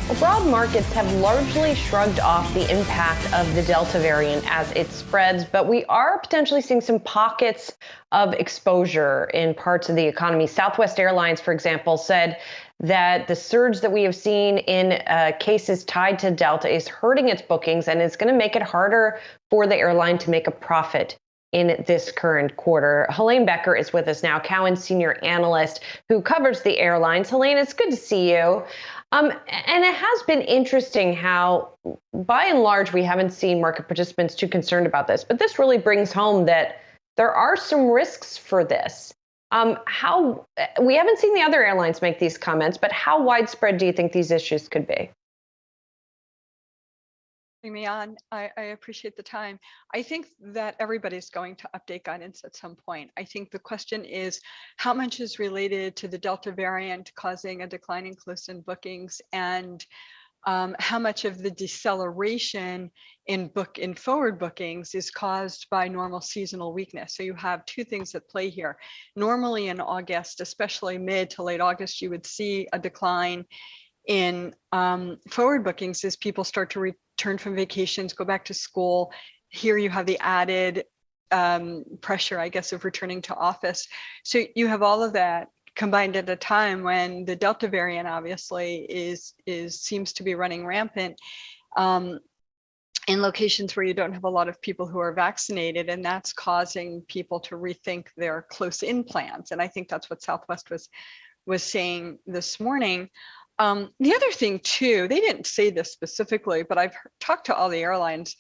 Well, broad markets have largely shrugged off the impact of the Delta variant as it spreads, but we are potentially seeing some pockets of exposure in parts of the economy. Southwest Airlines, for example, said that the surge that we have seen in cases tied to Delta is hurting its bookings and is going to make it harder for the airline to make a profit in this current quarter. Helane Becker is with us now, Cowen Senior Analyst, who covers the airlines. Helane, it's good to see you. And it has been interesting how, by and large, we haven't seen market participants too concerned about this. But this really brings home that there are some risks for this. How we haven't seen the other airlines make these comments, but how widespread do you think these issues could be? Me on. I appreciate the time. I think that everybody's going to update guidance at some point. I think the question is how much is related to the Delta variant causing a decline in close-in bookings, and how much of the deceleration in forward bookings is caused by normal seasonal weakness. So you have two things at play here. Normally in August, especially mid to late August, you would see a decline in forward bookings as people start to return from vacations, go back to school. Here you have the added pressure, I guess, of returning to office. So you have all of that combined at a time when the Delta variant obviously seems to be running rampant in locations where you don't have a lot of people who are vaccinated, and that's causing people to rethink their close-in plans. And I think that's what Southwest was saying this morning. The other thing too, they didn't say this specifically, but I've talked to all the airlines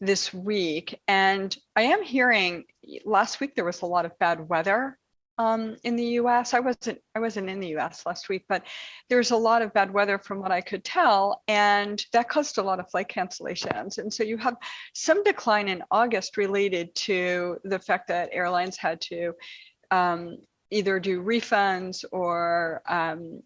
this week, and I am hearing last week there was a lot of bad weather in the US. I wasn't in the US last week, but there's a lot of bad weather from what I could tell, and that caused a lot of flight cancellations. And so you have some decline in August related to the fact that airlines had to either do refunds or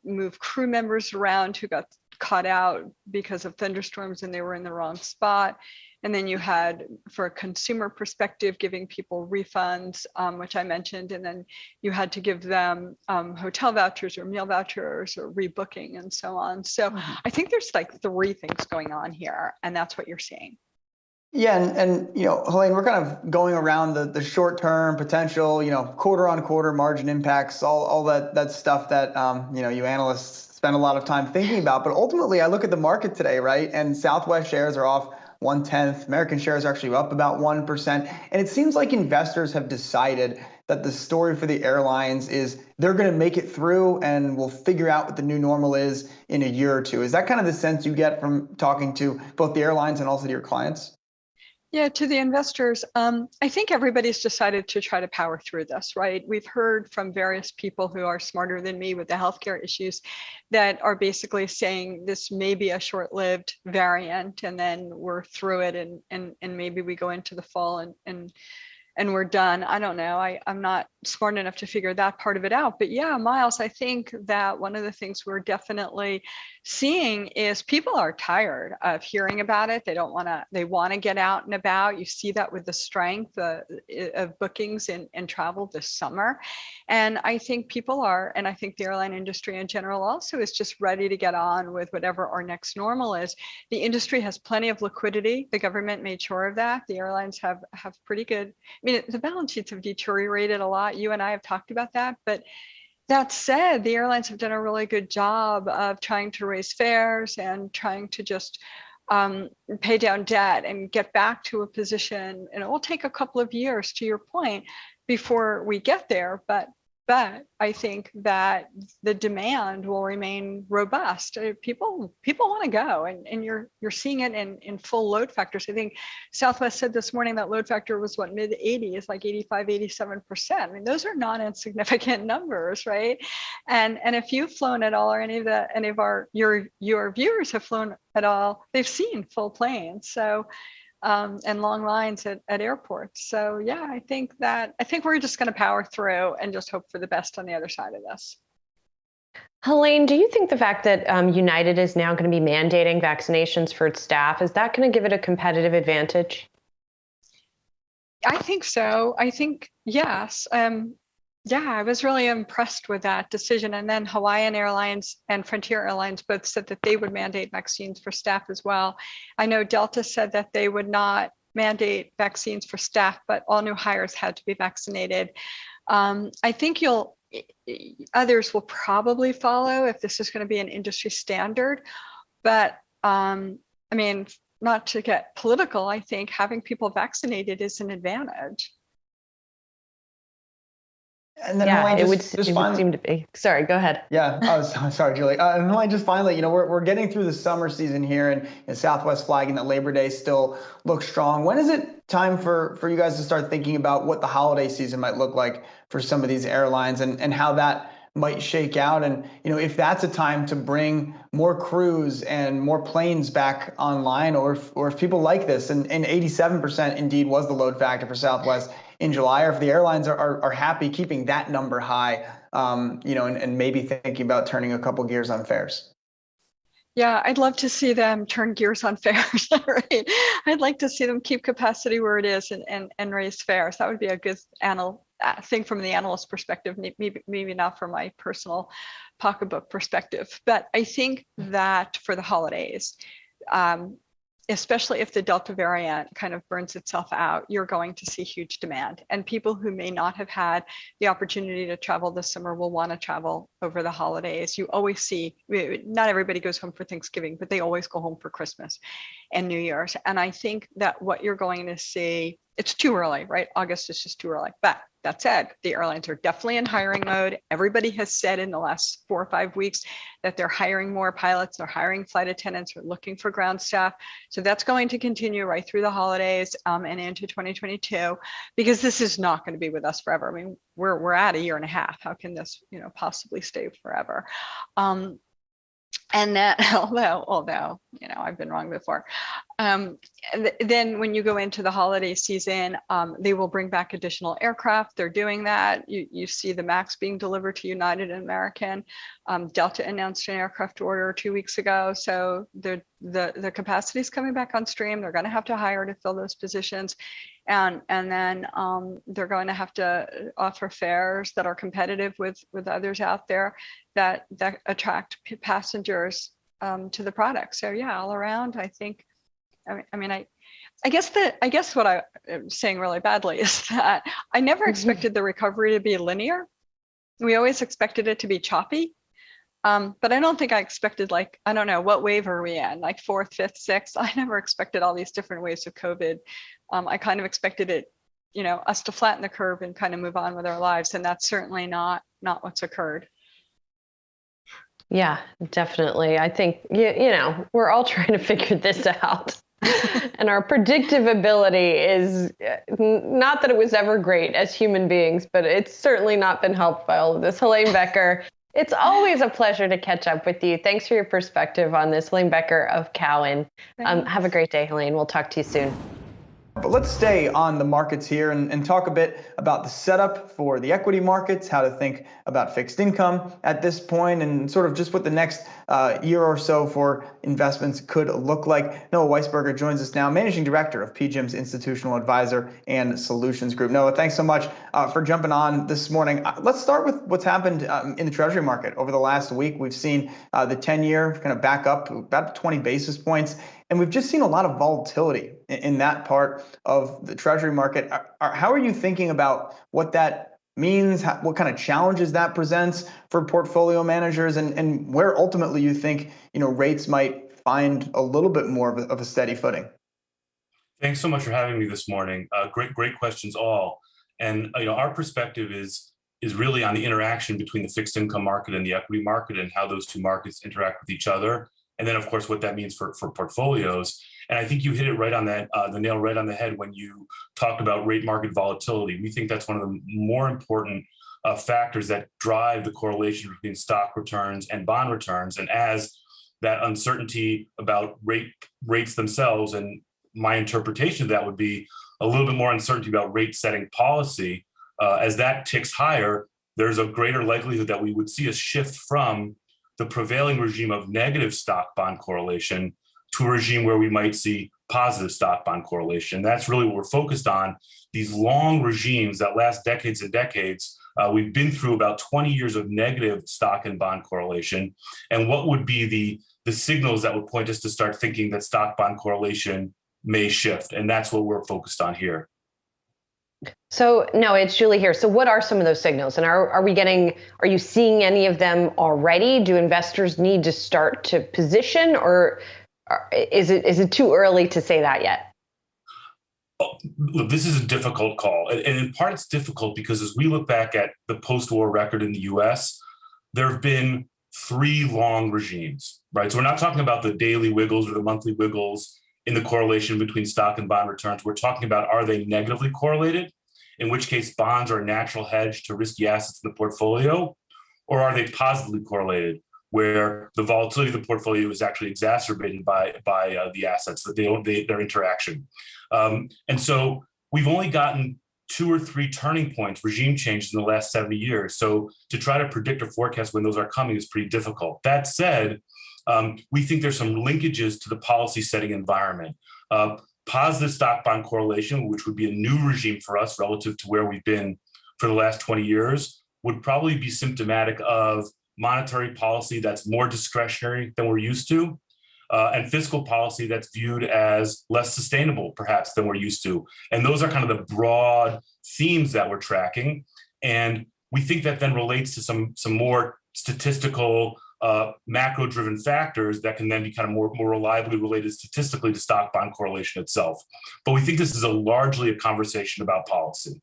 move crew members around who got caught out because of thunderstorms and they were in the wrong spot. And then you had, for a consumer perspective, giving people refunds, which I mentioned, and then you had to give them hotel vouchers or meal vouchers or rebooking and so on. So I think there's like three things going on here, and that's what you're seeing. Yeah, and Helane, we're kind of going around the short-term potential, quarter-on-quarter margin impacts, all that stuff that you analysts spend a lot of time thinking about. But ultimately, I look at the market today, right? And Southwest shares are off 1/10. American shares are actually up about 1%. And it seems like investors have decided that the story for the airlines is they're going to make it through and we'll figure out what the new normal is in a year or two. Is that kind of the sense you get from talking to both the airlines and also to your clients? Yeah, to the investors, I think everybody's decided to try to power through this, right? We've heard from various people who are smarter than me with the healthcare issues that are basically saying this may be a short-lived variant and then we're through it and maybe we go into the fall and we're done. I don't know. I'm not smart enough to figure that part of it out. But yeah, Myles, I think that one of the things we're definitely seeing is people are tired of hearing about it. They want to get out and about. You see that with the strength of bookings and travel this summer. And I think people are, and I think the airline industry in general also is just ready to get on with whatever our next normal is. The industry has plenty of liquidity. The government made sure of that. The airlines have pretty good, the balance sheets have deteriorated a lot. You and I have talked about that, but that said, the airlines have done a really good job of trying to raise fares and trying to just pay down debt and get back to a position. And it will take a couple of years, to your point, before we get there, but I think that the demand will remain robust. People want to go, and you're seeing it in full load factors. I think Southwest said this morning that load factor was what, mid 80s, like 85, 87%. I mean, those are not insignificant numbers, right? And if you've flown at all, or any of your viewers have flown at all, they've seen full planes. So. And long lines at airports. So yeah, I think we're just going to power through and just hope for the best on the other side of this. Helane, do you think the fact that United is now going to be mandating vaccinations for its staff, is that going to give it a competitive advantage? I think so. I think yes. Yeah, I was really impressed with that decision. And then Hawaiian Airlines and Frontier Airlines both said that they would mandate vaccines for staff as well. I know Delta said that they would not mandate vaccines for staff, but all new hires had to be vaccinated. I think others will probably follow if this is going to be an industry standard. But I mean, not to get political, I think having people vaccinated is an advantage. And then Yeah, Helane, it would seem to be. Sorry, go ahead. Yeah, oh, sorry, Julie. And Helane, just finally, we're getting through the summer season here, and Southwest flagging that Labor Day still looks strong. When is it time for you guys to start thinking about what the holiday season might look like for some of these airlines and how that might shake out? And if that's a time to bring more crews and more planes back online, or if people like this, and 87% indeed was the load factor for Southwest in July, or if the airlines are happy keeping that number high, and maybe thinking about turning a couple gears on fares. Yeah, I'd love to see them turn gears on fares. Right? I'd like to see them keep capacity where it is and raise fares. That would be a good thing from the analyst perspective, maybe not from my personal pocketbook perspective. But I think that for the holidays, especially if the Delta variant kind of burns itself out, you're going to see huge demand. And people who may not have had the opportunity to travel this summer will want to travel over the holidays. You always see, not everybody goes home for Thanksgiving, but they always go home for Christmas and New Year's. And I think that what you're going to see, it's too early, right? August is just too early. But that said, the airlines are definitely in hiring mode. Everybody has said in the last 4 or 5 weeks that they're hiring more pilots, they're hiring flight attendants, they're looking for ground staff. So that's going to continue right through the holidays and into 2022, because this is not going to be with us forever. I mean, we're at a year and a half. How can this, possibly stay forever? And that, although I've been wrong before. Then when you go into the holiday season, they will bring back additional aircraft. They're doing that. You see the MAX being delivered to United and American. Delta announced an aircraft order 2 weeks ago. So the capacity is coming back on stream. They're going to have to hire to fill those positions. And then they're going to have to offer fares that are competitive with others out there that attract passengers to the product. So yeah, all around, I think. I guess what I'm saying really badly is that I never expected the recovery to be linear. We always expected it to be choppy. But I don't think I expected, I don't know, what wave are we in? Like 4th, 5th, 6th? I never expected all these different waves of COVID. I kind of expected it, us to flatten the curve and kind of move on with our lives. And that's certainly not what's occurred. Yeah, definitely. I think, we're all trying to figure this out. And our predictive ability is not that it was ever great as human beings, but it's certainly not been helped by all of this. Helane Becker, it's always a pleasure to catch up with you. Thanks for your perspective on this. Helane Becker of Cowen. Have a great day, Helane. We'll talk to you soon. But let's stay on the markets here and talk a bit about the setup for the equity markets, how to think about fixed income at this point, and sort of just what the next year or so for investments could look like. Noah Weisberger joins us now, Managing Director of PGIM's Institutional Advisor and Solutions Group. Noah, thanks so much for jumping on this morning. Let's start with what's happened in the Treasury market over the last week. We've seen the 10-year kind of back up about 20 basis points. And we've just seen a lot of volatility in that part of the Treasury market. How are you thinking about what that means, what kind of challenges that presents for portfolio managers, and where ultimately you think rates might find a little bit more of a steady footing? Thanks so much for having me this morning. Great questions all. And our perspective is really on the interaction between the fixed income market and the equity market and how those two markets interact with each other. And then, of course, what that means for portfolios. And I think you hit it right on that, the nail right on the head when you talked about rate market volatility. We think that's one of the more important factors that drive the correlation between stock returns and bond returns. And as that uncertainty about rates themselves, and my interpretation of that would be a little bit more uncertainty about rate setting policy, as that ticks higher, there's a greater likelihood that we would see a shift from the prevailing regime of negative stock bond correlation to a regime where we might see positive stock bond correlation. That's really what we're focused on, these long regimes that last decades and decades We've been through about 20 years of negative stock and bond correlation. And what would be the signals that would point us to start thinking that stock bond correlation may shift? And that's what we're focused on here. So no, it's Julie here. So what are some of those signals? And are you seeing any of them already? Do investors need to start to position, or is it too early to say that yet? Look, this is a difficult call. And in part, it's difficult because as we look back at the post-war record in the US, there have been 3 long regimes, right? So we're not talking about the daily wiggles or the monthly wiggles in the correlation between stock and bond returns. We're talking about, are they negatively correlated, in which case bonds are a natural hedge to risky assets in the portfolio, or are they positively correlated, where the volatility of the portfolio is actually exacerbated by the assets, their interaction. And so we've only gotten 2 or 3 turning points, regime changes in the last 70 years. So to try to predict or forecast when those are coming is pretty difficult. That said, we think there's some linkages to the policy setting environment. Positive stock bond correlation, which would be a new regime for us relative to where we've been for the last 20 years, would probably be symptomatic of monetary policy that's more discretionary than we're used to, and fiscal policy that's viewed as less sustainable, perhaps, than we're used to. And those are kind of the broad themes that we're tracking. And we think that then relates to some more statistical, macro-driven factors that can then be kind of more reliably related statistically to stock bond correlation itself. But we think this is largely a conversation about policy.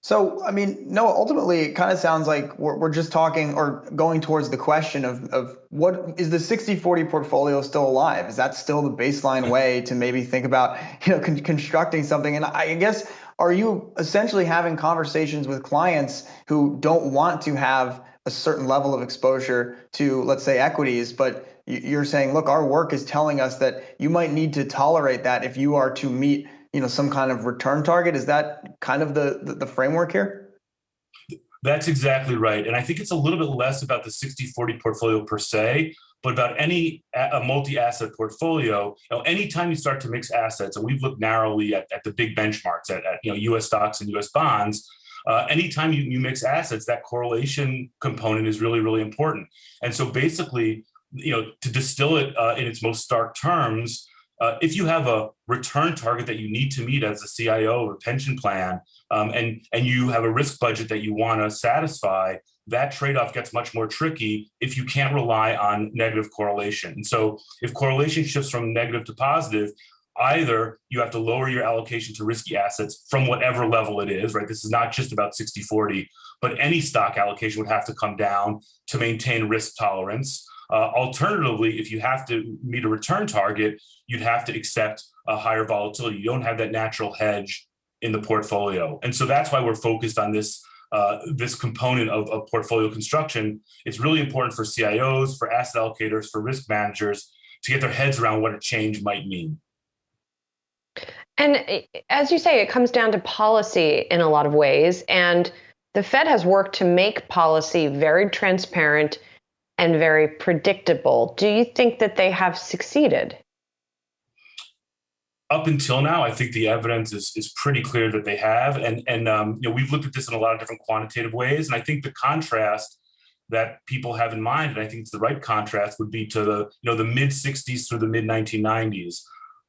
So, I mean, no, ultimately, it kind of sounds like we're just talking or going towards the question of what is the 60-40 portfolio still alive? Is that still the baseline way to maybe think about, constructing something? And I guess, are you essentially having conversations with clients who don't want to have a certain level of exposure to, let's say, equities, but you're saying, look, our work is telling us that you might need to tolerate that if you are to meet some kind of return target? Is that kind of the framework here? That's exactly right. And I think it's a little bit less about the 60-40 portfolio per se, but about a multi-asset portfolio. Anytime you start to mix assets, and we've looked narrowly at the big benchmarks, at US stocks and US bonds, anytime you mix assets, that correlation component is really, really important. And so basically, to distill it in its most stark terms, if you have a return target that you need to meet as a CIO or pension plan, and you have a risk budget that you want to satisfy, that trade-off gets much more tricky if you can't rely on negative correlation. And so if correlation shifts from negative to positive, either you have to lower your allocation to risky assets from whatever level it is, right? This is not just about 60-40, but any stock allocation would have to come down to maintain risk tolerance. Alternatively, if you have to meet a return target, you'd have to accept a higher volatility. You don't have that natural hedge in the portfolio. And so that's why we're focused on this component of portfolio construction. It's really important for CIOs, for asset allocators, for risk managers to get their heads around what a change might mean. And as you say, it comes down to policy in a lot of ways. And the Fed has worked to make policy very transparent and very predictable. Do you think that they have succeeded? Up until now, I think the evidence is pretty clear that they have. And we've looked at this in a lot of different quantitative ways. And I think the contrast that people have in mind, and I think it's the right contrast, would be to the mid-60s through the mid-1990s,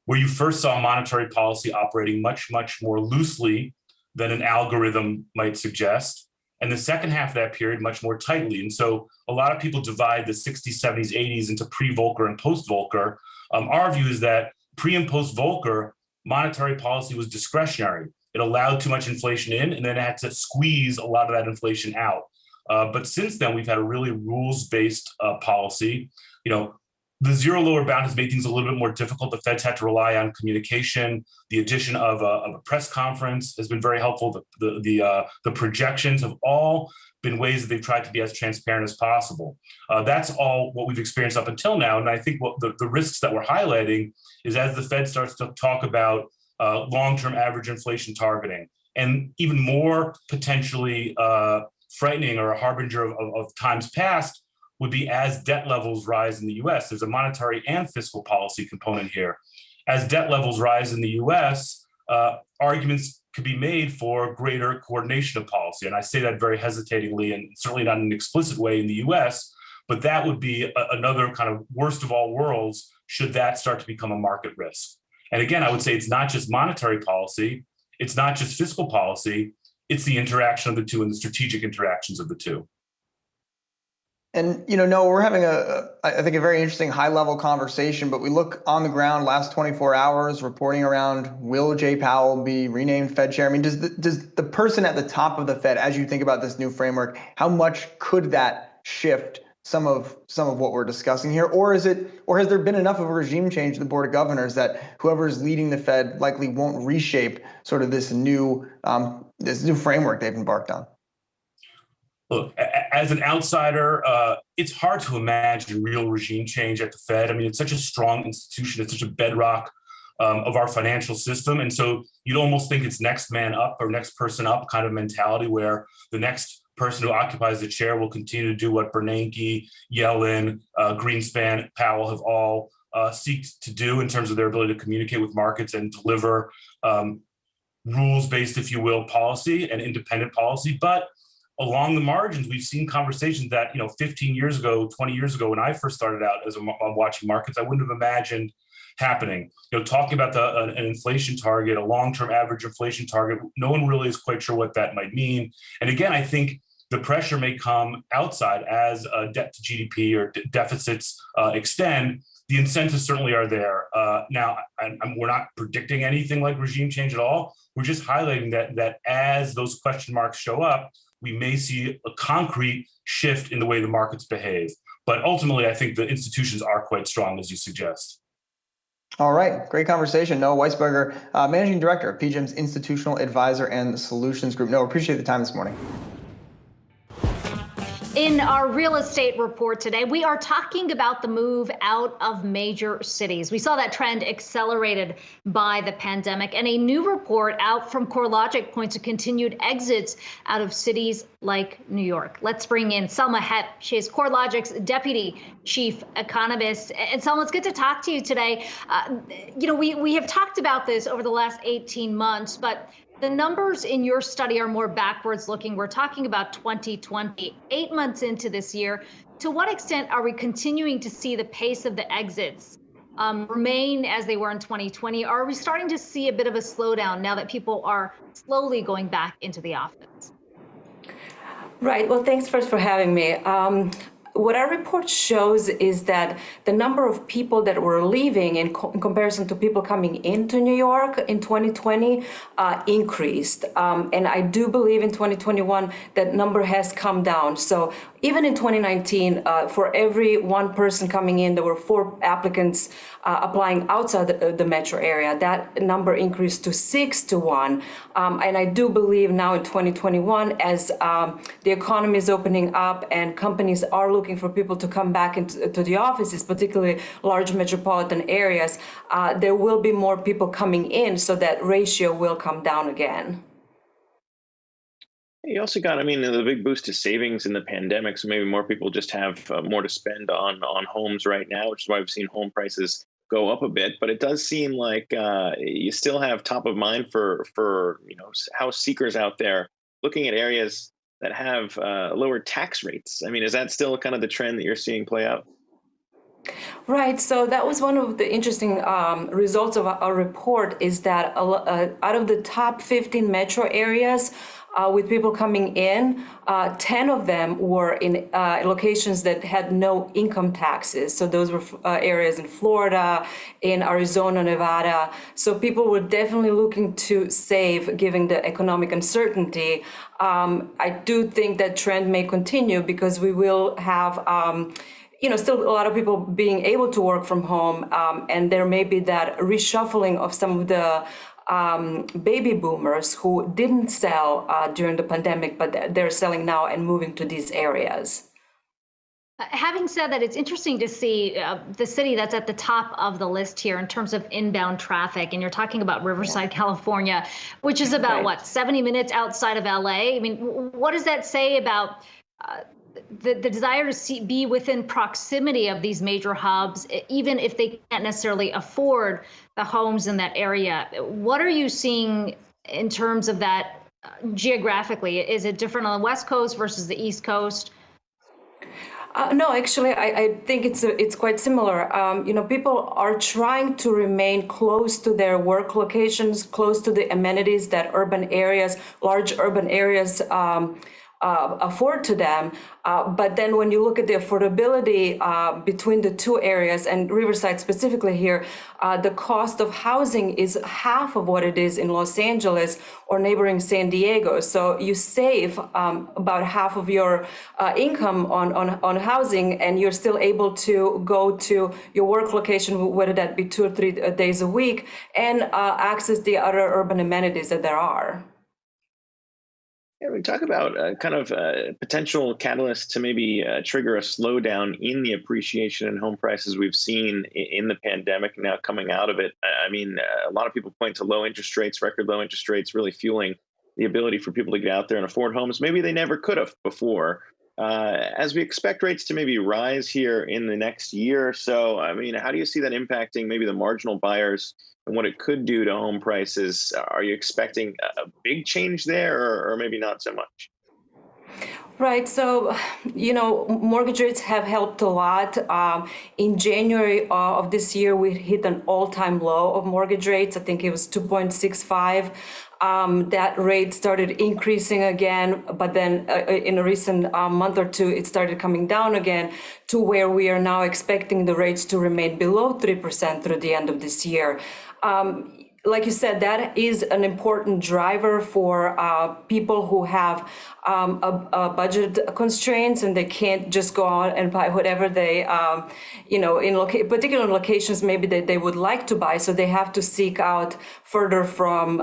where you first saw monetary policy operating much, much more loosely than an algorithm might suggest. And the second half of that period, much more tightly. And so a lot of people divide the 60s, 70s, 80s into pre-Volcker and post-Volcker. Our view is that pre and post-Volcker, monetary policy was discretionary. It allowed too much inflation in, and then it had to squeeze a lot of that inflation out. But since then, we've had a really rules-based policy. The zero lower bound has made things a little bit more difficult. The Fed's had to rely on communication. The addition of a press conference has been very helpful. The projections have all been ways that they've tried to be as transparent as possible. That's all what we've experienced up until now. And I think what the risks that we're highlighting is as the Fed starts to talk about long-term average inflation targeting, and even more potentially frightening or a harbinger of times past, would be as debt levels rise in the US. There's a monetary and fiscal policy component here. As debt levels rise in the US, arguments could be made for greater coordination of policy. And I say that very hesitatingly and certainly not in an explicit way in the US, but that would be another kind of worst of all worlds should that start to become a market risk. And again, I would say it's not just monetary policy, it's not just fiscal policy, it's the interaction of the two and the strategic interactions of the two. And, Noah, we're having I think a very interesting high-level conversation, but we look on the ground last 24 hours reporting around, will Jay Powell be renamed Fed chair? I mean, does the person at the top of the Fed, as you think about this new framework, how much could that shift some of what we're discussing here? Or has there been enough of a regime change in the Board of Governors that whoever is leading the Fed likely won't reshape sort of this new framework they've embarked on? Look, as an outsider, it's hard to imagine real regime change at the Fed. I mean, it's such a strong institution. It's such a bedrock of our financial system. And so you'd almost think it's next man up or next person up kind of mentality where the next person who occupies the chair will continue to do what Bernanke, Yellen, Greenspan, Powell have all seeked to do in terms of their ability to communicate with markets and deliver rules-based, if you will, policy and independent policy. But along the margins, we've seen conversations that, 15 years ago, 20 years ago, when I first started out as watching markets, I wouldn't have imagined happening. Talking about an inflation target, a long-term average inflation target, no one really is quite sure what that might mean. And again, I think the pressure may come outside as debt to GDP or deficits extend. The incentives certainly are there. Now, we're not predicting anything like regime change at all. We're just highlighting that as those question marks show up, we may see a concrete shift in the way the markets behave. But ultimately, I think the institutions are quite strong, as you suggest. All right. Great conversation. Noah Weisberger, Managing Director of PGIM's Institutional Advisor and Solutions Group. Noah, appreciate the time this morning. In our real estate report today, we are talking about the move out of major cities. We saw that trend accelerated by the pandemic, and a new report out from Corelogic points to continued exits out of cities like New York. Let's bring in Selma Hepp. She is Corelogic's Deputy Chief Economist. And Selma, it's good to talk to you today. We have talked about this over the last 18 months, but the numbers in your study are more backwards looking. We're talking about 2020, 8 months into this year. To what extent are we continuing to see the pace of the exits remain as they were in 2020? Or are we starting to see a bit of a slowdown now that people are slowly going back into the office? Right. Well, thanks first for having me. What our report shows is that the number of people that were leaving in comparison to people coming into New York in 2020 increased. And I do believe in 2021 that number has come down. So even in 2019, for every one person coming in, there were 4 applicants applying outside the metro area. That number increased to 6 to 1. And I do believe now in 2021, as the economy is opening up and companies are looking for people to come back into the offices, particularly large metropolitan areas, there will be more people coming in, so that ratio will come down again. You also got, the big boost to savings in the pandemic, so maybe more people just have more to spend on homes right now, which is why we've seen home prices go up a bit. But it does seem like you still have top of mind for house seekers out there looking at areas that have lower tax rates. Is that still kind of the trend that you're seeing play out? Right. So that was one of the interesting results of our report, is that out of the top 15 metro areas with people coming in, 10 of them were in locations that had no income taxes. So those were areas in Florida, in Arizona, Nevada. So people were definitely looking to save given the economic uncertainty. I do think that trend may continue because we will have still a lot of people being able to work from home, and there may be that reshuffling of some of the baby boomers who didn't sell during the pandemic, but they're selling now and moving to these areas. Having said that, it's interesting to see the city that's at the top of the list here in terms of inbound traffic. And you're talking about Riverside, California, which is about, 70 minutes outside of LA? What does that say about the desire to be within proximity of these major hubs, even if they can't necessarily afford the homes in that area? What are you seeing in terms of that geographically? Is it different on the West Coast versus the East Coast? No, actually, I think it's quite similar. People are trying to remain close to their work locations, close to the amenities that large urban areas afford to them. But then when you look at the affordability between the two areas, and Riverside specifically here, the cost of housing is half of what it is in Los Angeles or neighboring San Diego. So you save about half of your income on housing, and you're still able to go to your work location, whether that be 2 or 3 days a week, and access the other urban amenities that there are. Yeah, we talk about potential catalyst to maybe trigger a slowdown in the appreciation in home prices we've seen in the pandemic now coming out of it. I mean, a lot of people point to low interest rates, record low interest rates, really fueling the ability for people to get out there and afford homes. Maybe they never could have before. As we expect rates to maybe rise here in the next year or so, I mean, how do you see that impacting maybe the marginal buyers and what it could do to home prices? Are you expecting a big change there, or maybe not so much? Right. So, mortgage rates have helped a lot. In January of this year, we hit an all-time low of mortgage rates. I think it was 2.65. That rate started increasing again, but then in a recent month or two, it started coming down again to where we are now expecting the rates to remain below 3% through the end of this year. Like you said, that is an important driver for people who have a budget constraints, and they can't just go out and buy whatever they, in particular locations maybe they would like to buy. So they have to seek out further from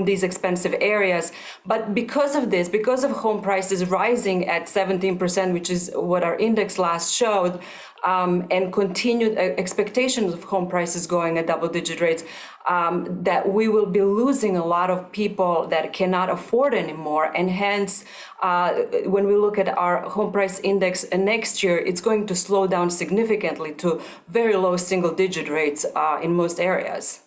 these expensive areas. But because of home prices rising at 17%, which is what our index last showed, and continued expectations of home prices going at double-digit rates, that we will be losing a lot of people that cannot afford anymore. And hence, when we look at our home price index next year, it's going to slow down significantly to very low single-digit rates in most areas.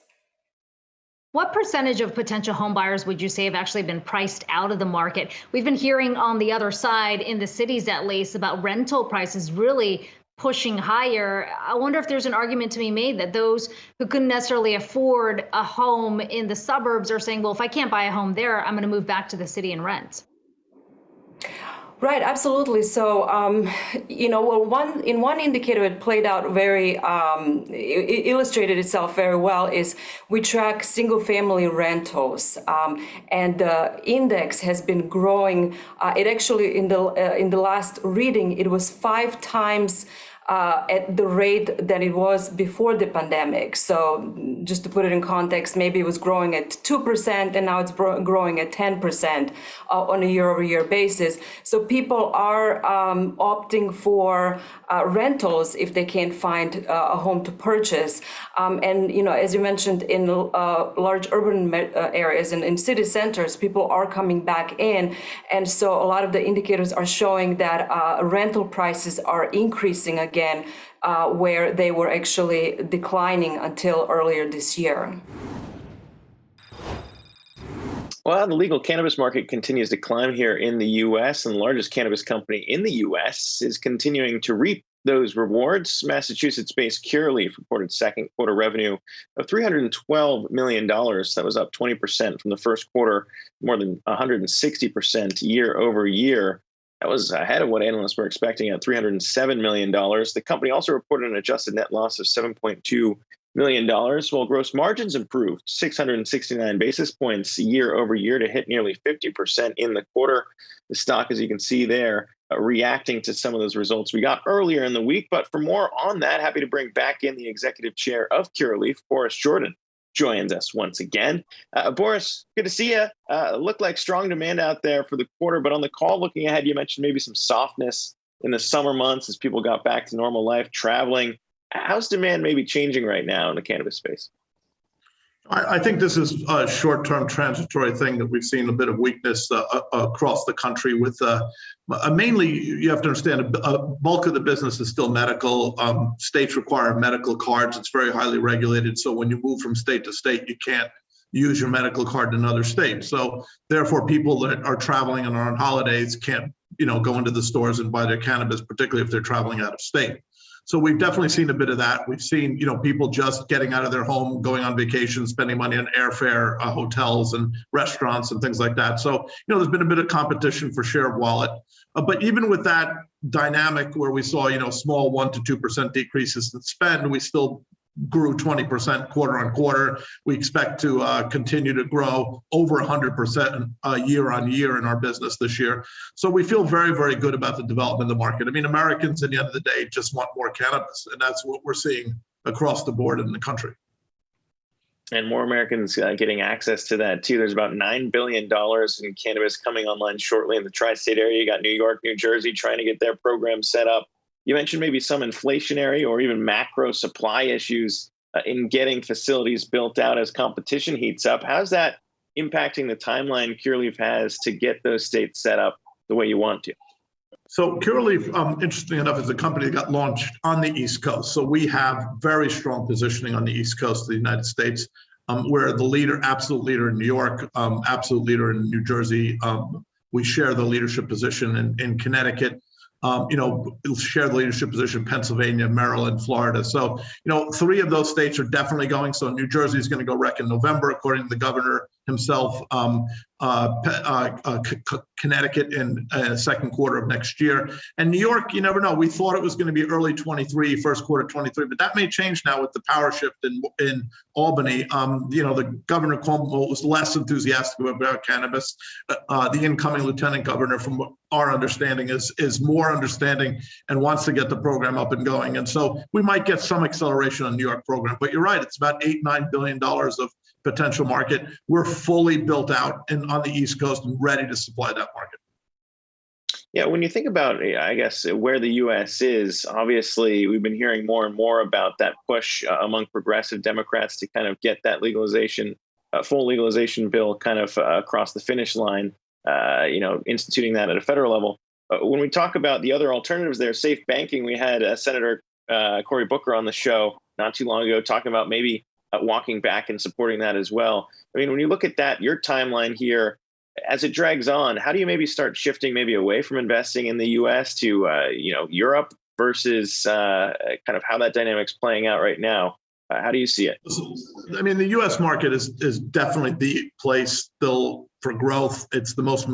What percentage of potential home buyers would you say have actually been priced out of the market? We've been hearing on the other side, in the cities at least, about rental prices really pushing higher. I wonder if there's an argument to be made that those who couldn't necessarily afford a home in the suburbs are saying, well, if I can't buy a home there, I'm going to move back to the city and rent. Right, absolutely. So, one indicator it played out very, it illustrated itself very well is we track single-family rentals, and the index has been growing. It actually in the last reading, it was 5 times at the rate that it was before the pandemic. So just to put it in context, maybe it was growing at 2% and now it's growing at 10% on a year-over-year basis. So people are opting for rentals if they can't find a home to purchase. And, as you mentioned, in large urban areas and in city centers, people are coming back in. And so a lot of the indicators are showing that rental prices are increasing again, where they were actually declining until earlier this year. Well, the legal cannabis market continues to climb here in the U.S., and the largest cannabis company in the U.S. is continuing to reap those rewards. Massachusetts-based Curaleaf reported second quarter revenue of $312 million. That was up 20% from the first quarter, more than 160% year over year. That was ahead of what analysts were expecting at $307 million. The company also reported an adjusted net loss of $7.2 million, while gross margins improved 669 basis points year over year to hit nearly 50% in the quarter. The stock, as you can see there, reacting to some of those results we got earlier in the week. But for more on that, happy to bring back in the executive chair of Curaleaf, Boris Jordan, joins us once again. Boris, good to see you. Looked like strong demand out there for the quarter, but on the call looking ahead, you mentioned maybe some softness in the summer months as people got back to normal life, traveling. How's demand maybe changing right now in the cannabis space? I think this is a short-term transitory thing that we've seen a bit of weakness across the country with mainly, you have to understand, a bulk of the business is still medical. States require medical cards. It's very highly regulated. So when you move from state to state, you can't use your medical card in another state. So therefore, people that are traveling and are on holidays can't, go into the stores and buy their cannabis, particularly if they're traveling out of state. So we've definitely seen a bit of that. We've seen, people just getting out of their home, going on vacation, spending money on airfare, hotels and restaurants and things like that. So, there's been a bit of competition for share of wallet. But even with that dynamic where we saw, small 1% to 2% decreases in spend, we still grew 20% quarter on quarter. We expect to continue to grow over 100% year on year in our business this year. So we feel very, very good about the development of the market. I mean, Americans at the end of the day just want more cannabis, and that's what we're seeing across the board in the country. And more Americans getting access to that too. There's about $9 billion in cannabis coming online shortly in the tri-state area. You got New York, New Jersey trying to get their program set up. You mentioned maybe some inflationary or even macro supply issues in getting facilities built out as competition heats up. How's that impacting the timeline Curaleaf has to get those states set up the way you want to? So Curaleaf, interesting enough, is a company that got launched on the East Coast. So we have very strong positioning on the East Coast of the United States. We're the leader, absolute leader in New York, absolute leader in New Jersey. We share the leadership position in Connecticut. Share the leadership position in Pennsylvania, Maryland, Florida. So, 3 of those states are definitely going. So New Jersey is going to go rec in November, according to the governor himself. Connecticut in second quarter of next year. And New York, you never know. We thought it was going to be early 23, first quarter 23, but that may change now with the power shift in Albany. The Governor Cuomo was less enthusiastic about cannabis. The incoming lieutenant governor, from our understanding, is more understanding and wants to get the program up and going. And so we might get some acceleration on the New York program. But you're right, it's about $8-9 billion of potential market. We're fully built out and on the East Coast and ready to supply that market. Yeah, when you think about, I guess, where the U.S. is, obviously, we've been hearing more and more about that push among progressive Democrats to kind of get that legalization, full legalization bill kind of across the finish line, instituting that at a federal level. When we talk about the other alternatives there, safe banking, we had Senator Cory Booker on the show not too long ago talking about maybe walking back and supporting that as well. I mean, when you look at that, your timeline here, as it drags on, how do you maybe start shifting maybe away from investing in the U.S. to, Europe versus kind of how that dynamic's playing out right now? How do you see it? I mean, the U.S. market is definitely the place still for growth. It's the most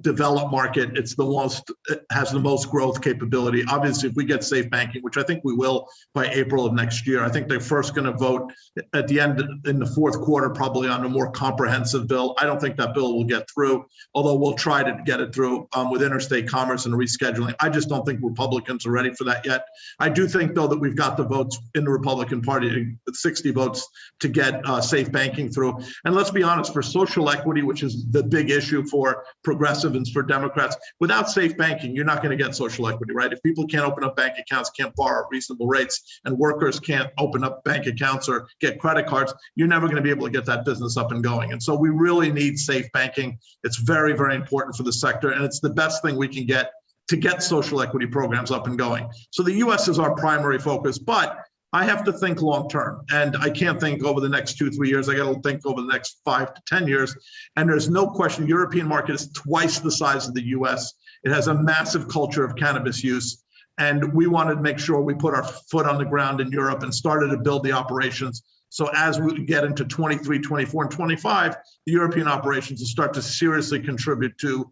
developed market. It has the most growth capability. Obviously, if we get safe banking, which I think we will by April of next year, I think they're first going to vote at the end in the fourth quarter, probably on a more comprehensive bill. I don't think that bill will get through, although we'll try to get it through with interstate commerce and rescheduling. I just don't think Republicans are ready for that yet. I do think, though, that we've got the votes in the Republican Party, 60 votes to get safe banking through. And let's be honest, for social equity, which is the big issue for progressives and for Democrats, without safe banking, you're not going to get social equity, right? If people can't open up bank accounts, can't borrow at reasonable rates, and workers can't open up bank accounts or get credit cards, you're never going to be able to get that business up and going. And so we really need safe banking. It's very, very important for the sector, and it's the best thing we can get to get social equity programs up and going. So the U.S. is our primary focus, but I have to think long term, and I can't think over the next 2-3 years. I got to think over the next 5 to 10 years. And there's no question, European market is twice the size of the U.S. It has a massive culture of cannabis use, and we wanted to make sure we put our foot on the ground in Europe and started to build the operations. So as we get into 23, 24, and 25, the European operations will start to seriously contribute to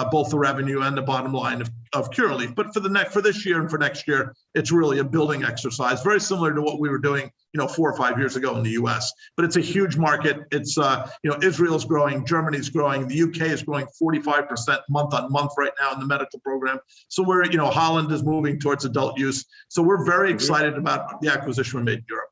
both the revenue and the bottom line of Curaleaf. But for this year and for next year, it's really a building exercise, very similar to what we were doing, 4 or 5 years ago in the U.S. But it's a huge market. It's Israel's growing, Germany's growing, the UK is growing 45% month on month right now in the medical program. So Holland is moving towards adult use. So we're very excited about the acquisition we made in Europe.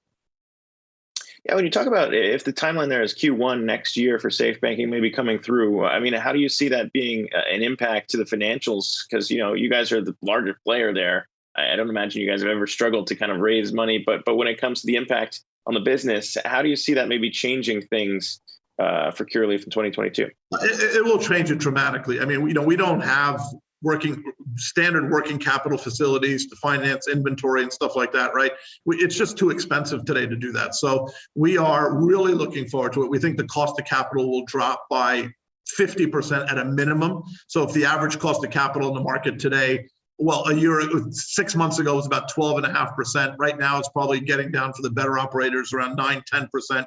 Yeah, when you talk about if the timeline there is Q1 next year for safe banking maybe coming through, I mean, how do you see that being an impact to the financials? Because, you guys are the larger player there. I don't imagine you guys have ever struggled to kind of raise money, but when it comes to the impact on the business, how do you see that maybe changing things for Curaleaf in 2022? It will change it dramatically. I mean, we don't have working standard working capital facilities to finance inventory and stuff like that, right? It's just too expensive today to do that. So we are really looking forward to it. We think the cost of capital will drop by 50% at a minimum. So if the average cost of capital in the market today, well, 6 months ago was about 12.5%. Right now, it's probably getting down for the better operators around 9-10%.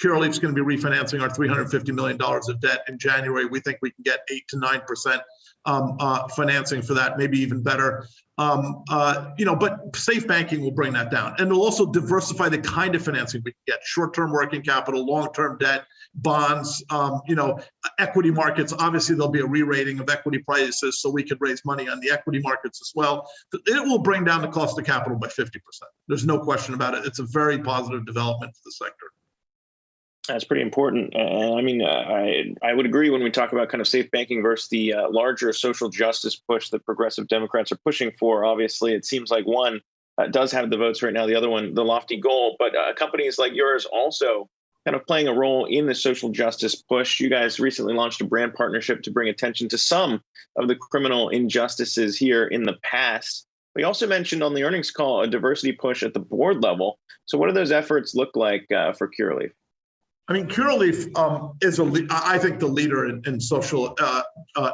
Curaleaf's going to be refinancing our $350 million of debt in January. We think we can get 8 to 9% financing for that, maybe even better. But safe banking will bring that down, and it'll also diversify the kind of financing we can get: short-term working capital, long-term debt, bonds, equity markets. Obviously, there'll be a re-rating of equity prices, so we could raise money on the equity markets as well. It will bring down the cost of capital by 50%. There's no question about it. It's a very positive development for the sector. That's pretty important. And I mean, I would agree when we talk about kind of safe banking versus the larger social justice push that progressive Democrats are pushing for. Obviously, it seems like one does have the votes right now, the other one, the lofty goal. But companies like yours also kind of playing a role in the social justice push. You guys recently launched a brand partnership to bring attention to some of the criminal injustices here in the past. We also mentioned on the earnings call a diversity push at the board level. So what do those efforts look like for Curaleaf? I mean, Curaleaf is, I think, the leader in social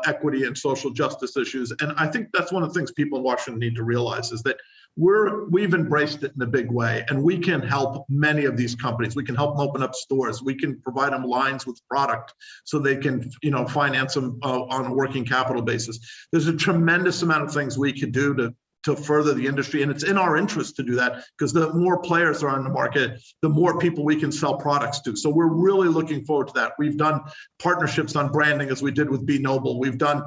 equity and social justice issues. And I think that's one of the things people in Washington need to realize is that we've embraced it in a big way, and we can help many of these companies. We can help them open up stores. We can provide them lines with product so they can, finance them on a working capital basis. There's a tremendous amount of things we could do to further the industry, and it's in our interest to do that, because the more players are on the market, the more people we can sell products to. So we're really looking forward to that. We've done partnerships on branding, as we did with B Noble. We've done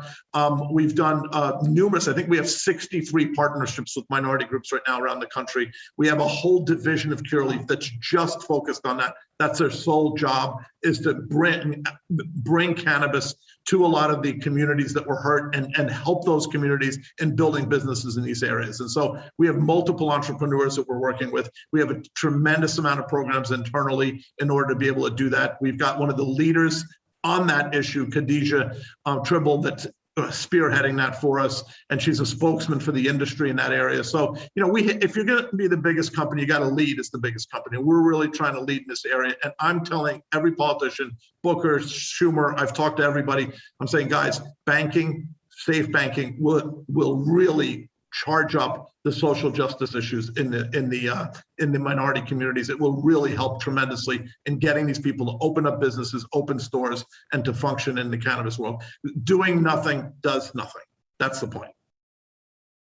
numerous. I think we have 63 partnerships with minority groups right now around the country. We have a whole division of Curaleaf that's just focused on that. That's their sole job, is to bring cannabis to a lot of the communities that were hurt and help those communities in building businesses in these areas. And so we have multiple entrepreneurs that we're working with. We have a tremendous amount of programs internally in order to be able to do that. We've got one of the leaders on that issue, Khadija Tribble, that's spearheading that for us, and she's a spokesman for the industry in that area. So, if you're going to be the biggest company, you got to lead as the biggest company. We're really trying to lead in this area, and I'm telling every politician, Booker, Schumer, I've talked to everybody. I'm saying, guys, banking, safe banking will really charge up the social justice issues in the minority communities. It will really help tremendously in getting these people to open up businesses, open stores, and to function in the cannabis world. Doing nothing does nothing. That's the point.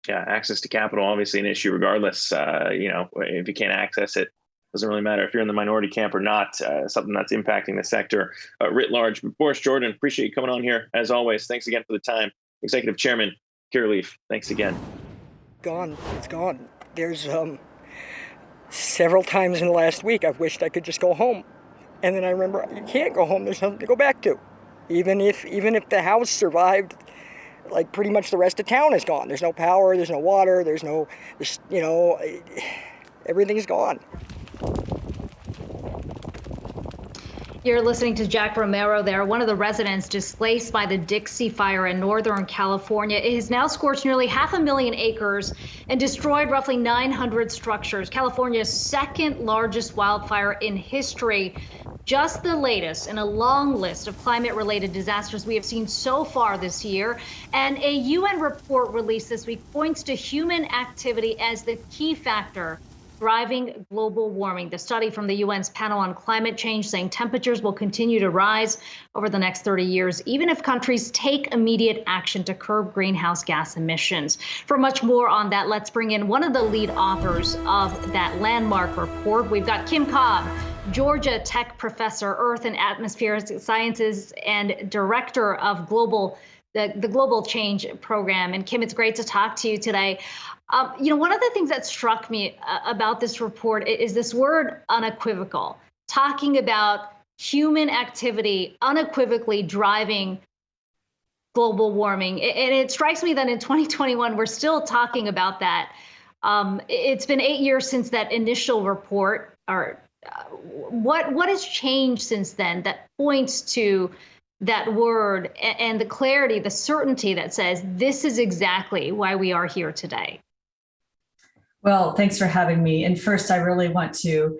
Yeah, access to capital, obviously an issue regardless. If you can't access it, doesn't really matter if you're in the minority camp or not, something that's impacting the sector writ large. Boris Jordan, appreciate you coming on here as always. Thanks again for the time. Executive Chairman, Curaleaf, thanks again. It's gone. There's several times in the last week I've wished I could just go home. And then I remember, you can't go home, there's nothing to go back to. Even if the house survived, like pretty much the rest of town is gone. There's no power, there's no water, everything's gone. You're listening to Jack Romero there, one of the residents displaced by the Dixie Fire in Northern California. It has now scorched nearly 500,000 acres and destroyed roughly 900 structures. California's second largest wildfire in history. Just the latest in a long list of climate-related disasters we have seen so far this year. And a UN report released this week points to human activity as the key factor driving global warming. The study from the UN's panel on climate change saying temperatures will continue to rise over the next 30 years, even if countries take immediate action to curb greenhouse gas emissions. For much more on that, let's bring in one of the lead authors of that landmark report. We've got Kim Cobb, Georgia Tech professor, Earth and Atmospheric Sciences, and director of the Global Change Program. And Kim, it's great to talk to you today. One of the things that struck me about this report is this word unequivocal, talking about human activity unequivocally driving global warming. And it strikes me that in 2021, we're still talking about that. It's been 8 years since that initial report. What has changed since then that points to that word and the clarity, the certainty that says this is exactly why we are here today? Well, thanks for having me. And first, I really want to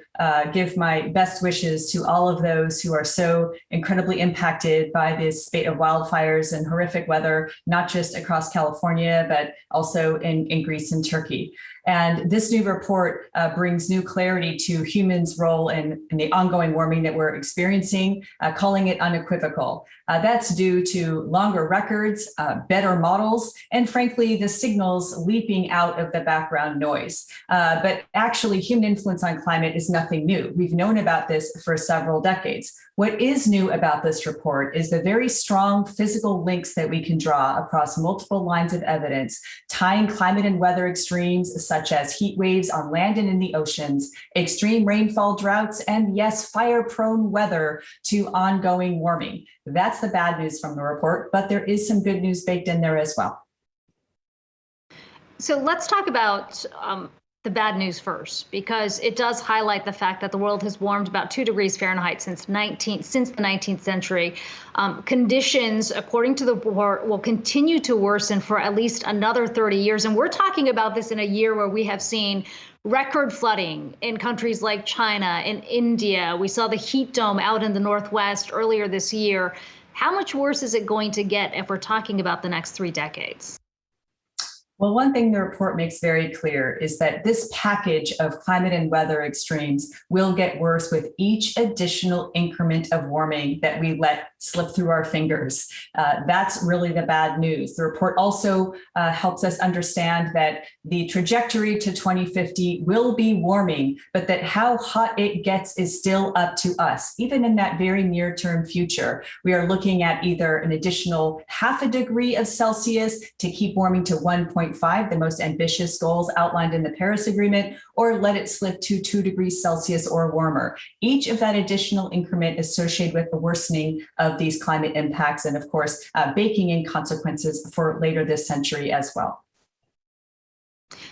give my best wishes to all of those who are so incredibly impacted by this spate of wildfires and horrific weather, not just across California, but also in Greece and Turkey. And this new report brings new clarity to humans' role in the ongoing warming that we're experiencing, calling it unequivocal. That's due to longer records, better models, and frankly, the signals leaping out of the background noise. But actually, human influence on climate is nothing new. We've known about this for several decades. What is new about this report is the very strong physical links that we can draw across multiple lines of evidence, tying climate and weather extremes such as heat waves on land and in the oceans, extreme rainfall droughts, and yes, fire-prone weather to ongoing warming. That's the bad news from the report, but there is some good news baked in there as well. So let's talk about the bad news first, because it does highlight the fact that the world has warmed about 2 degrees Fahrenheit since the 19th century. Conditions, according to the report, will continue to worsen for at least another 30 years. And we're talking about this in a year where we have seen record flooding in countries like China and India. We saw the heat dome out in the Northwest earlier this year. How much worse is it going to get if we're talking about the next 3 decades? Well, one thing the report makes very clear is that this package of climate and weather extremes will get worse with each additional increment of warming that we let slip through our fingers. That's really the bad news. The report also helps us understand that the trajectory to 2050 will be warming, but that how hot it gets is still up to us. Even in that very near-term future, we are looking at either an additional 0.5 degree of Celsius to keep warming to 1.5, the most ambitious goals outlined in the Paris Agreement, or let it slip to 2 degrees Celsius or warmer. Each of that additional increment associated with the worsening of these climate impacts and, of course, baking in consequences for later this century as well.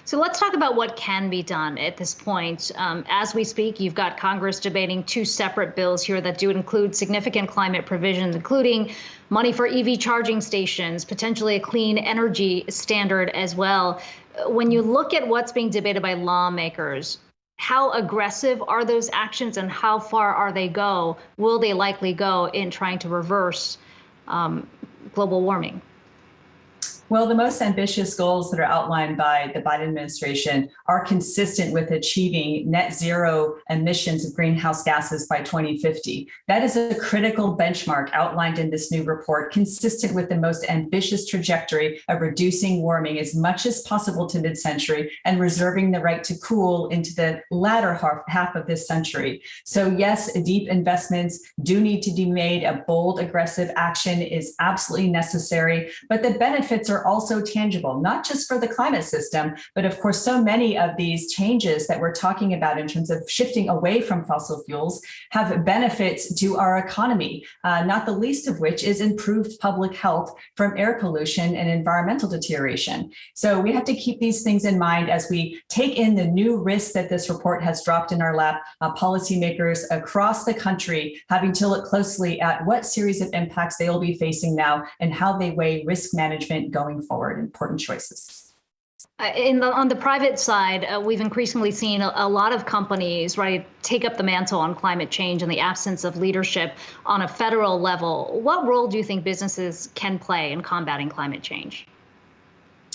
So let's talk about what can be done at this point. As we speak, you've got Congress debating 2 separate bills here that do include significant climate provisions, including money for EV charging stations, potentially a clean energy standard as well. When you look at what's being debated by lawmakers, how aggressive are those actions and how far will they likely go in trying to reverse global warming? Well, the most ambitious goals that are outlined by the Biden administration are consistent with achieving net zero emissions of greenhouse gases by 2050. That is a critical benchmark outlined in this new report, consistent with the most ambitious trajectory of reducing warming as much as possible to mid-century and reserving the right to cool into the latter half of this century. So yes, deep investments do need to be made. A bold, aggressive action is absolutely necessary, but the benefits are also tangible, not just for the climate system, but of course, so many of these changes that we're talking about in terms of shifting away from fossil fuels have benefits to our economy, not the least of which is improved public health from air pollution and environmental deterioration. So we have to keep these things in mind as we take in the new risks that this report has dropped in our lap, policymakers across the country having to look closely at what series of impacts they will be facing now and how they weigh risk management going forward. Important choices. On the private side, we've increasingly seen a lot of companies take up the mantle on climate change in the absence of leadership on a federal level. What role do you think businesses can play in combating climate change?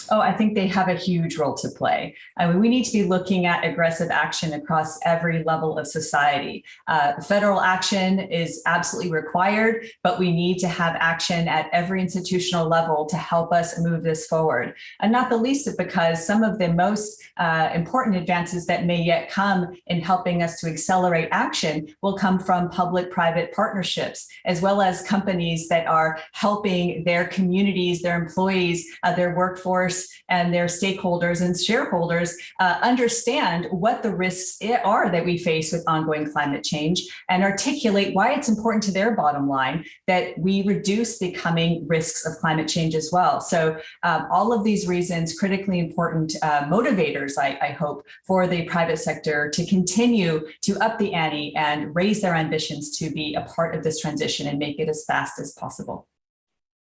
Oh, I think they have a huge role to play. I mean, we need to be looking at aggressive action across every level of society. Federal action is absolutely required, but we need to have action at every institutional level to help us move this forward. And not the least of because some of the most important advances that may yet come in helping us to accelerate action will come from public-private partnerships, as well as companies that are helping their communities, their employees, their workforce Congress and their stakeholders and shareholders understand what the risks are that we face with ongoing climate change and articulate why it's important to their bottom line that we reduce the coming risks of climate change as well. So all of these reasons, critically important motivators, I hope, for the private sector to continue to up the ante and raise their ambitions to be a part of this transition and make it as fast as possible.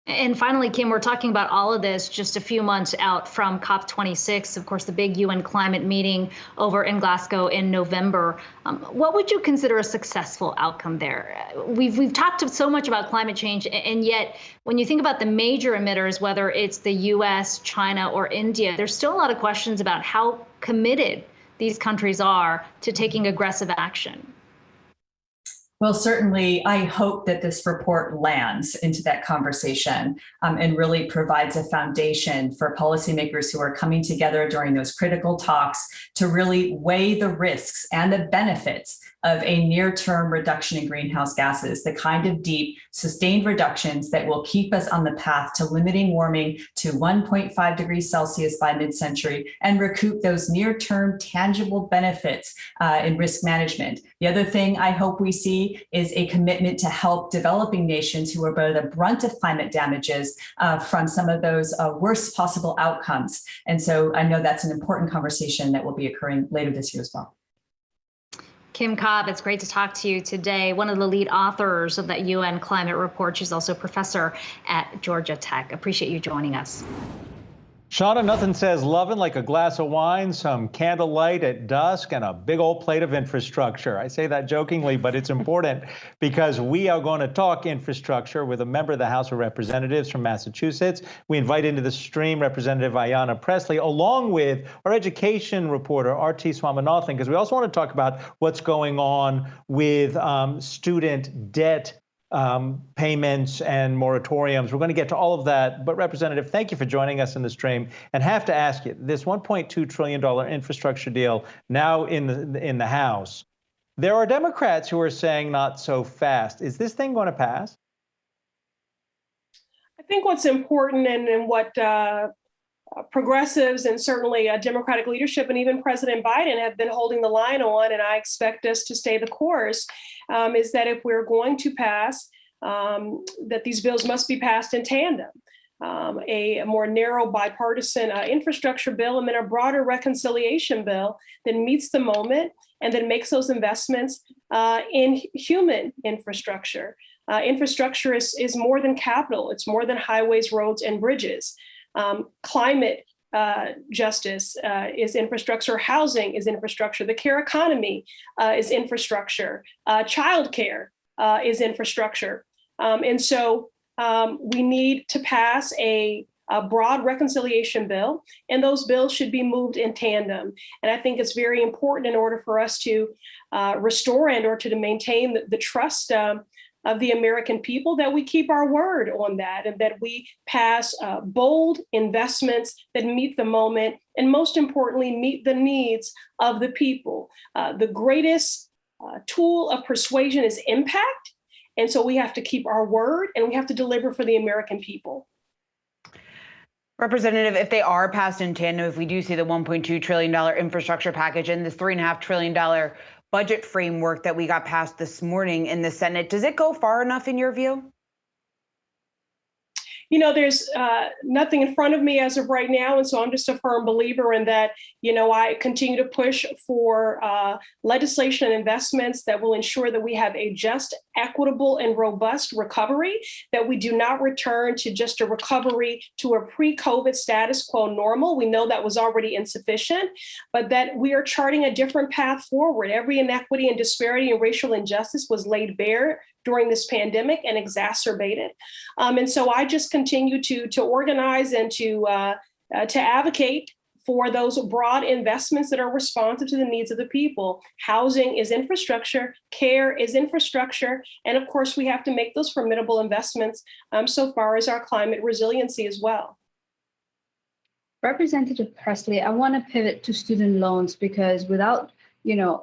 And finally, Kim, we're talking about all of this just a few months out from COP26, of course, the big UN climate meeting over in Glasgow in November. What would you consider a successful outcome there? We've talked so much about climate change, and yet when you think about the major emitters, whether it's the US, China, or India, there's still a lot of questions about how committed these countries are to taking aggressive action. Well, certainly, I hope that this report lands into that conversation and really provides a foundation for policymakers who are coming together during those critical talks to really weigh the risks and the benefits of a near-term reduction in greenhouse gases, the kind of deep, sustained reductions that will keep us on the path to limiting warming to 1.5 degrees Celsius by mid-century and recoup those near-term tangible benefits in risk management. The other thing I hope we see is a commitment to help developing nations who are bearing the brunt of climate damages from some of those worst possible outcomes. And so I know that's an important conversation that will be occurring later this year as well. Kim Cobb, it's great to talk to you today. One of the lead authors of that UN climate report. She's also a professor at Georgia Tech. Appreciate you joining us. Shauna, nothing says loving like a glass of wine, some candlelight at dusk, and a big old plate of infrastructure. I say that jokingly, but it's important because we are going to talk infrastructure with a member of the House of Representatives from Massachusetts. We invite into the stream Representative Ayanna Pressley, along with our education reporter, R.T. Swaminathan, because we also want to talk about what's going on with student debt payments and moratoriums. We're going to get to all of that. But Representative, thank you for joining us in the stream. And have to ask you, this $1.2 trillion infrastructure deal now in the House, there are Democrats who are saying not so fast. Is this thing going to pass? I think what's important and what progressives and certainly Democratic leadership and even President Biden have been holding the line on, and I expect us to stay the course, is that if we're going to pass, that these bills must be passed in tandem. A more narrow bipartisan infrastructure bill and then a broader reconciliation bill that meets the moment and then makes those investments in human infrastructure. Infrastructure is more than capital. It's more than highways, roads, and bridges. Climate justice is infrastructure. Housing is infrastructure. The care economy is infrastructure. Childcare is infrastructure. And so we need to pass a broad reconciliation bill, and those bills should be moved in tandem. And I think it's very important in order for us to restore and or to maintain the trust of the American people that we keep our word on that and that we pass bold investments that meet the moment and most importantly, meet the needs of the people. The greatest tool of persuasion is impact. And so we have to keep our word and we have to deliver for the American people. Representative, if they are passed in tandem, if we do see the $1.2 trillion infrastructure package and this $3.5 trillion budget framework that we got passed this morning in the Senate, does it go far enough in your view? You know, there's nothing in front of me as of right now. And so I'm just a firm believer in that, you know, I continue to push for legislation and investments that will ensure that we have a just, equitable, and robust recovery, that we do not return to just a recovery to a pre-COVID status quo normal. We know that was already insufficient, but that we are charting a different path forward. Every inequity and disparity and racial injustice was laid bare during this pandemic and exacerbated. And so I just continue to organize and to advocate for those broad investments that are responsive to the needs of the people. Housing is infrastructure, care is infrastructure, and of course we have to make those formidable investments so far as our climate resiliency as well. Representative Presley, I want to pivot to student loans because without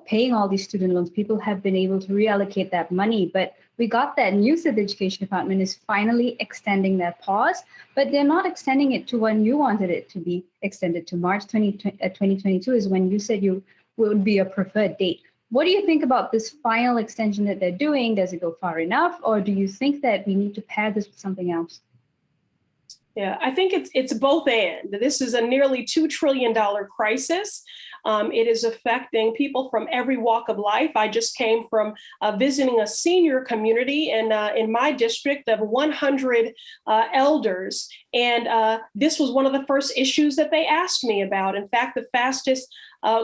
paying all these student loans. People have been able to reallocate that money, but we got that news that the Education Department is finally extending that pause, but they're not extending it to when you wanted it to be extended to. March 2022 is when you said you would be a preferred date. What do you think about this final extension that they're doing? Does it go far enough, or do you think that we need to pair this with something else? Yeah, I think it's both and. This is a nearly $2 trillion crisis. It is affecting people from every walk of life. I just came from visiting a senior community in my district of 100 elders. And this was one of the first issues that they asked me about. In fact, the fastest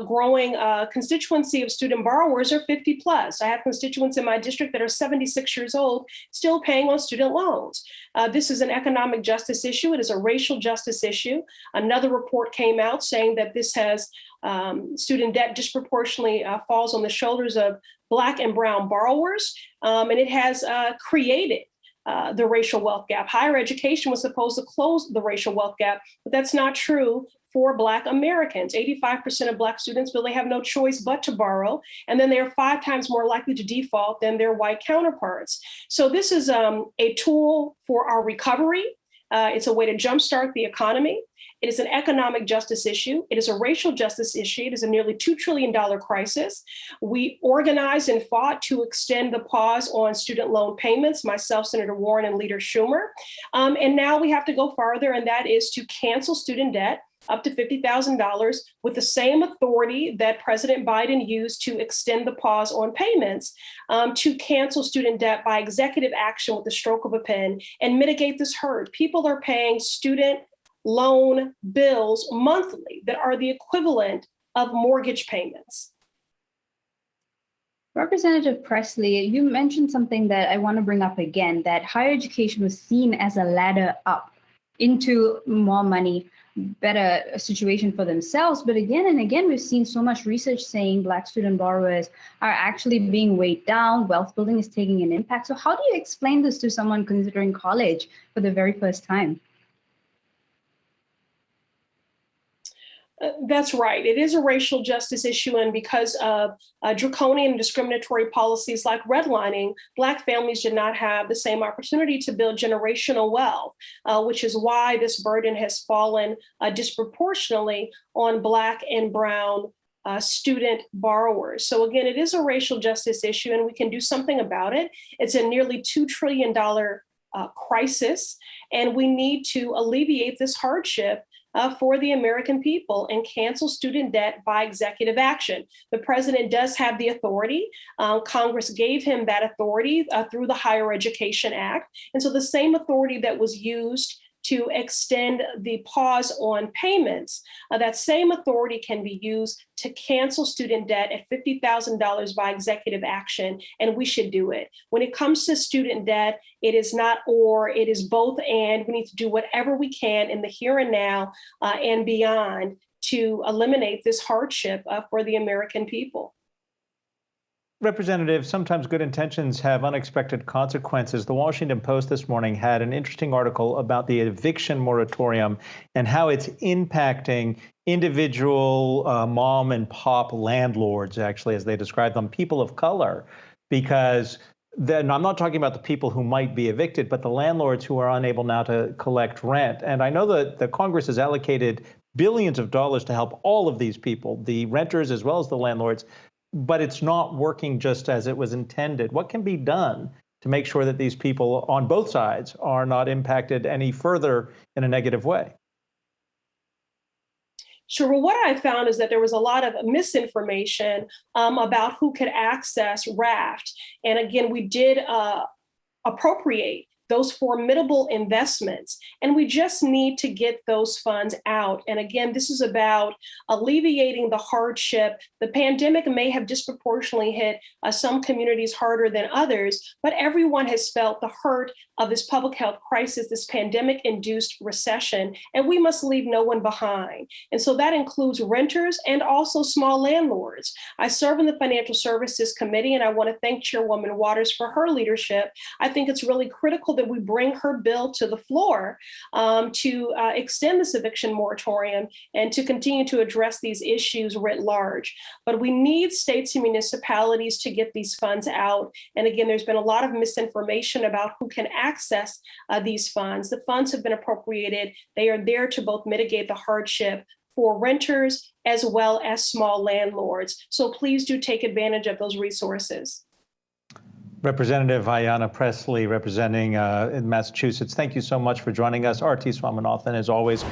growing constituency of student borrowers are 50 plus. I have constituents in my district that are 76 years old, still paying on student loans. This is an economic justice issue. It is a racial justice issue. Another report came out saying that this has student debt disproportionately falls on the shoulders of Black and brown borrowers, and it has created the racial wealth gap. Higher education was supposed to close the racial wealth gap, but that's not true for Black Americans. 85% of Black students feel they have no choice but to borrow, and then they are 5 times more likely to default than their white counterparts. So this is a tool for our recovery. It's a way to jumpstart the economy. It is an economic justice issue. It is a racial justice issue. It is a nearly $2 trillion crisis. We organized and fought to extend the pause on student loan payments, myself, Senator Warren, and Leader Schumer. And now we have to go farther, and that is to cancel student debt up to $50,000 with the same authority that President Biden used to extend the pause on payments, to cancel student debt by executive action with the stroke of a pen and mitigate this hurt. People are paying student loan bills monthly that are the equivalent of mortgage payments. Representative Presley, you mentioned something that I want to bring up again, that higher education was seen as a ladder up into more money, better situation for themselves. But again and again, we've seen so much research saying Black student borrowers are actually being weighed down. Wealth building is taking an impact. So how do you explain this to someone considering college for the very first time? That's right. It is a racial justice issue, and because of draconian discriminatory policies like redlining, Black families did not have the same opportunity to build generational wealth, which is why this burden has fallen disproportionately on Black and brown student borrowers. So again, it is a racial justice issue, and we can do something about it. It's a nearly $2 trillion crisis, and we need to alleviate this hardship for the American people and cancel student debt by executive action. The president does have the authority. Congress gave him that authority through the Higher Education Act. And so the same authority that was used to extend the pause on payments, that same authority can be used to cancel student debt at $50,000 by executive action, and we should do it. When it comes to student debt, it is not or, it is both and. We need to do whatever we can in the here and now and beyond to eliminate this hardship for the American people. Representative, sometimes good intentions have unexpected consequences. The Washington Post this morning had an interesting article about the eviction moratorium and how it's impacting individual mom and pop landlords, actually, as they describe them, people of color, because then I'm not talking about the people who might be evicted, but the landlords who are unable now to collect rent. And I know that the Congress has allocated billions of dollars to help all of these people, the renters as well as the landlords, but it's not working just as it was intended. What can be done to make sure that these people on both sides are not impacted any further in a negative way? Sure. Well, what I found is that there was a lot of misinformation about who could access RAFT. And again, we did appropriate those formidable investments, and we just need to get those funds out. And again, this is about alleviating the hardship. The pandemic may have disproportionately hit some communities harder than others, but everyone has felt the hurt of this public health crisis, this pandemic-induced recession, and we must leave no one behind. And so that includes renters and also small landlords. I serve in the Financial Services Committee, and I want to thank Chairwoman Waters for her leadership. I think it's really critical hopeful that we bring her bill to the floor to extend this eviction moratorium and to continue to address these issues writ large. But we need states and municipalities to get these funds out. And again, there's been a lot of misinformation about who can access these funds. The funds have been appropriated. They are there to both mitigate the hardship for renters as well as small landlords. So please do take advantage of those resources. Representative Ayanna Pressley, representing in Massachusetts, thank you so much for joining us. R.T. Swaminathan, as always,